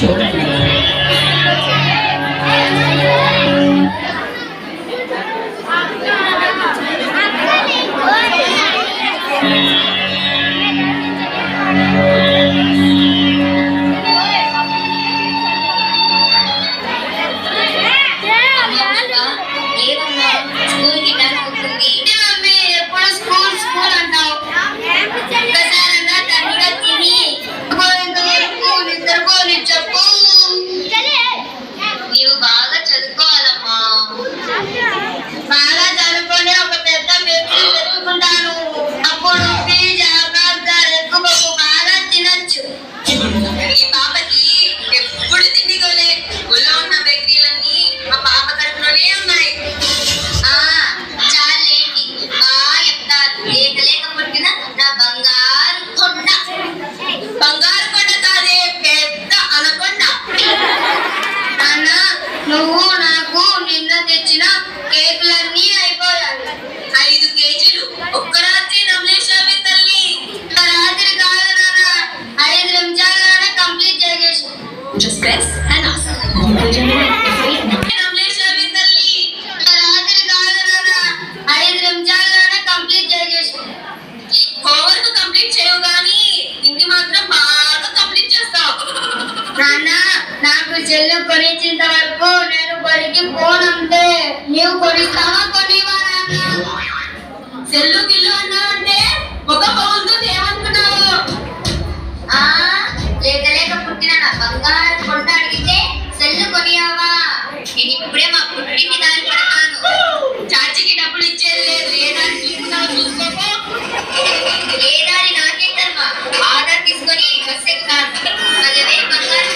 చూడండి. నువ్వు నాకు నిన్న తెచ్చిన కేకులన్నీ అయిపోయాయి. 5 కేజీలు ఒక్క రాత్రి నమ్మలేశావే తల్లి. రాత్రి కాదు నాన్న, 5 నిమిషాల్లోనే కంప్లీట్ చేసేసి నమ్మలేశావే తల్లి. రాత్రి కాదు నాన్న, 5 నిమిషాల్లోనే కంప్లీట్ చేసేసి. హోంవర్క్ కంప్లీట్ చేయవు కానీ ఇంటి మాత్రం బాగా కంప్లీట్ చేస్తావు. నాన్న, నాకు చెల్లు కొనిచ్చేంత వరకు నేను బడికి పోనంటే నీవు కొనిస్తావా కొనివా? చెల్లు గిల్లు అన్నావంటే ఒక పౌండ్ ఏమనుకున్నావు? లేక లేక పుట్టిన నా బంగారు కొండ అడిగితే చెల్లు కొనియావా? నేను ఇప్పుడే మా పుట్టింటి దారి పడతాను. చాచికి డబ్బులు ఇచ్చేది లేదు. ఏ దారి చూసుకున్నావు చూసుకోపో. ఏ దారి నాకే కర్మ. ఆర్డర్ తీసుకొని బస్ ఎక్కుతాను. అదే బంగారు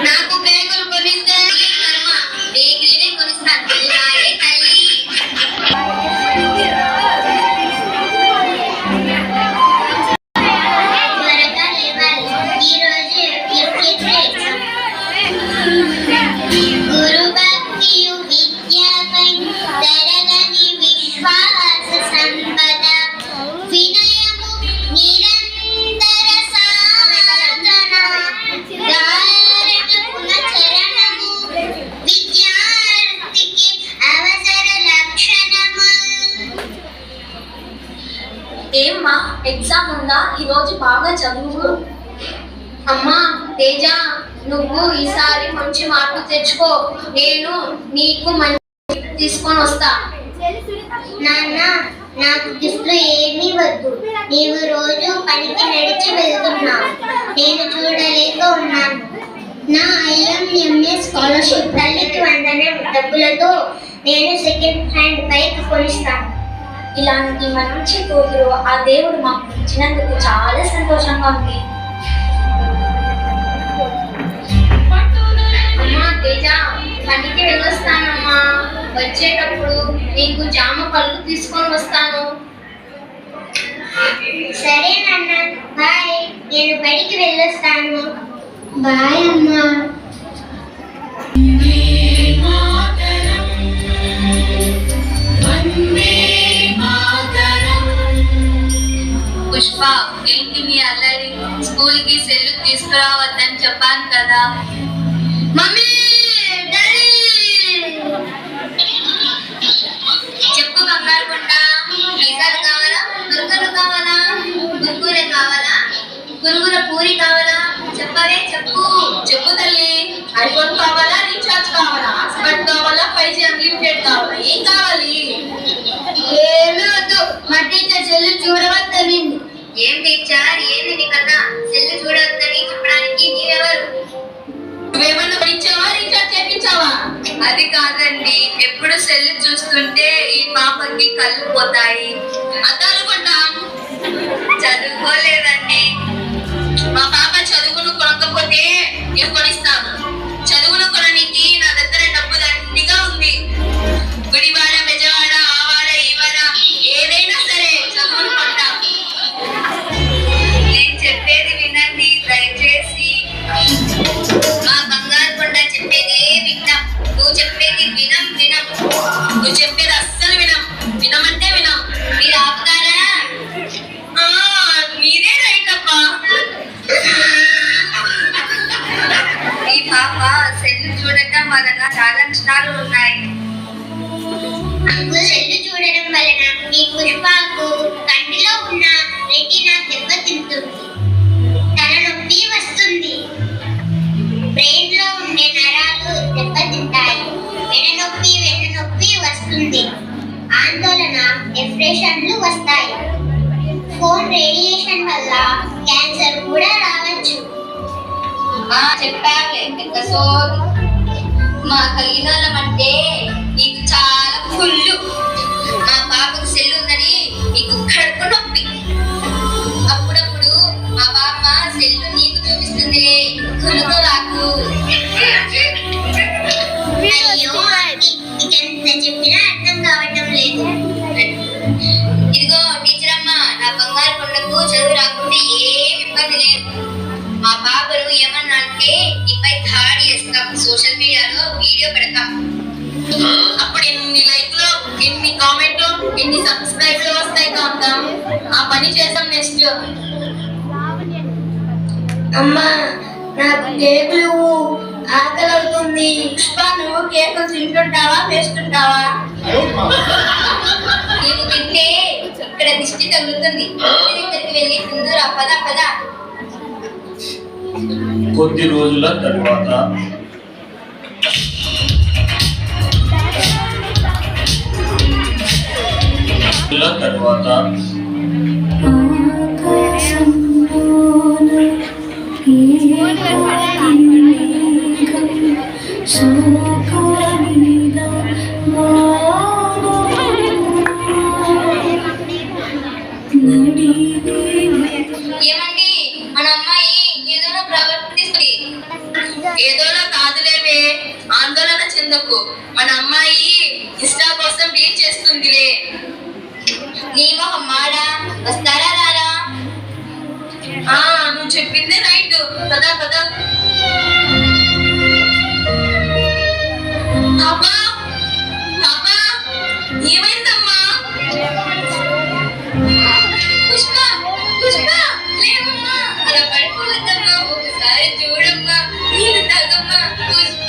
నాకు పేగులు కొనిస్తే కర్మ, బేకరీనే కొనిస్తాను. తల్లి గురు భక్తియు విద్యాపై తరగని విశ్వాస సంపద వినయము నిరంతర సాధన చరణము విద్యార్థికి అవసర లక్షణము. ఏమ్మా, ఎగ్జామ్ ఉందా? ఈరోజు బాగా చదువు. అమ్మా తేజ, నువ్వు ఈసారి మంచి మార్పు తెచ్చుకో. నేను నీకు మంచి తీసుకొని వస్తా. నాన్న, నాకు గిఫ్ట్లు ఏమీ వద్దు. నీవు రోజు పనికి నడిచి వెళ్తున్నావు, నేను చూడలేక ఉన్నాను. నా IMMA స్కాలర్షిప్ తల్లికి వందనం డబ్బులతో నేను సెకండ్ హ్యాండ్ బైక్ కొనిస్తాను. ఇలాంటి మంచి కూతురు ఆ దేవుడు మాకు ఇచ్చినందుకు చాలా సంతోషంగా ఉంది. అమ్మా తేజ, పనికి వెళ్ళొస్తానమ్మా. వచ్చేటప్పుడు నీకు జామ పళ్ళు తీసుకొని వస్తాను. సరే నాన్న, బాయ్. నేను బడికి వెళ్ళొస్తాను. బాయ్ అమ్మా. పుష్ప, ఏంటి నీ అల్లరి? స్కూల్ కి సెల్లు తీసుకురావద్దని చెప్పాను కదా. Mummy, daddy. చెప్పు బంగారు కొండ. పిజ్జాలు కావాలా? బర్గర్లు కావాలా? గురుగురే కావాలా? గురుగుర పూరి కావాలా? చెప్పవే, చెప్పు. చెప్పు తల్లి. ఐఫోన్ కావాలా? రీఛార్జ్ కావాలా? స్పట్ కావాలా? 5G అన్లిమిటెడ్ కావాలా? ఏం కావాలి? ఏమీ వద్దు. మా టీచర్ చెల్లు చూడవద్దని. ఏం టీచర్, ఏంది నీ కన్నా? సెల్లు చూడవద్దని చెప్పడానికి నీవెవరు? నువ్వేమన్నా కొనిచ్చావా? రీఛార్జ్ చేయించావా? అది కాదండి, ఎప్పుడు సెల్ చూస్తుంటే ఈ పాపకి కళ్ళు పోతాయి. అద్దాలు కొంటాం. చదువుకోలేదండి. మా పాప చదువును కొనకపోతే నేను కొనిస్తాను. చదువును కొనడానికి నా దగ్గర డబ్బు దండిగా ఉంది. గుడివాడ, బెజవాడ, ఆవాడ, ఈవాడ ఏదైనా సరే చదువును కొంటాం. నేను చెప్పేది వినండి దయచేసి. మా బంగారు కొండ చెప్పేది వింటాం. నువ్వు చెప్పేది వినం. నువ్వు చెప్పేది అస్సలు వినం. వినమంటే వినం. మీరు ఆపుతారా? వస్తాయి. సెల్లు చూడడం వలన ఈ పుష్పకు కంటిలో ఉన్న రెటీనా దెబ్బతింటుంది, తలనొప్పి వస్తుంది, బ్రెయిన్ లో ఉండే నరాలు దెబ్బతింటాయి, వెన్నునొప్పి వస్తుంది, ఆందోళన డిప్రెషన్లు వస్తాయి. ఫోన్ రేడియేషన్ వల్ల క్యాన్సర్ కూడా రావచ్చు. చెప్పాలే పెద్ద సోది. మా కలిగినోళ్ళం అంటే నీకు చాలా ఫుల్లు. మా పాపకు సెల్ ఉందని నీకు కడుపు నొప్పి. అప్పుడప్పుడు మా పాప సెల్లు నీకు చూపిస్తుందిలే, కులుకో రాకు. అయ్యో ఆంటీ, నీకెంత చెప్పినా అర్థం కావటం లేదు. ఇదిగో టీచర్ అమ్మ, నా బంగారు కొండకు చదువు రాకుంటే ఏం ఇబ్బంది లేదు. మా పాపను ఏమన్నా అంటే నీపై దాడి చేస్తాం, సోషల్ మీడియాలో వీడియో పెడతాం. అప్పుడు ఎన్ని లైక్లు, ఎన్ని కామెంట్లు, ఎన్ని సబ్స్క్రైబ్లు వస్తాయి కాంతం. ఆ పని చేసాం నెక్స్ట్. అమ్మా నాకు కేకులు ఆకలి అవుతుంది. పుష్ప, నువ్వు కేకులు తింటుంటావా వేస్తుంటావా? నీవు తింటే ఇక్కడ దిష్టి తగులుతుంది. దగ్గరికి వెళ్ళి తిందురా, పద పద. కొద్ది రోజుల తరువాత ఏమండి, మన అమ్మాయి ఏదైనా ప్రవర్తిస్తుంది. ఏదోలా కాదులేవే, ఆందోళన చెందకు. మన అమ్మాయి ఇన్స్టా కోసం రీల్ చేస్తుందిలే. నీ మొహం మాడా, వస్తారా రారా? నువ్వు చెప్పిందే రైట్. కదా కదా. పాపా పాపా, ఏమైందమ్మా? పుష్ప పుష్ప, లేవమ్మా, అలా పడిపోవద్దమ్మా, ఒకసారి చూడమ్మా, నీళ్ళు తాగమ్మా. పుష్ప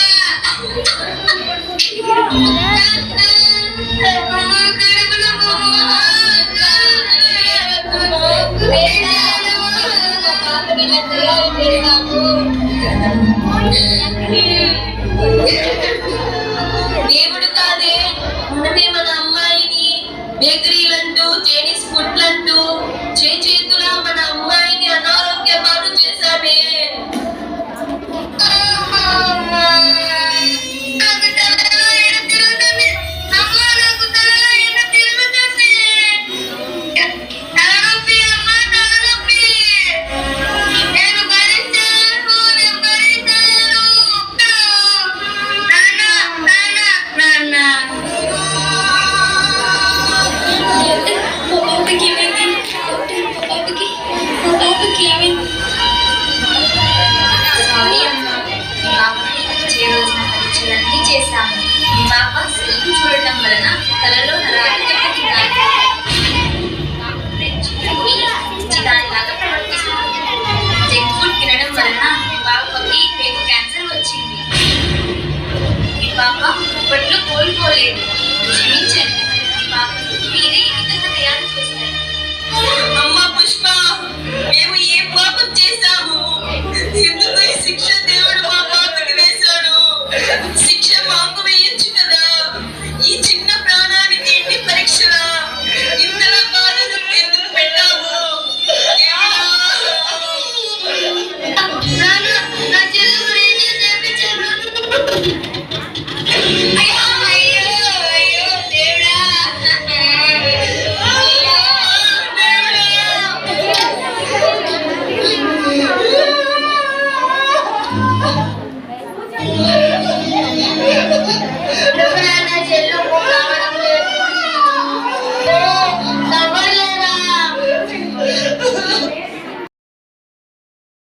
దేవుడు కాదే, మనమే మన అమ్మాయిని బేకరీ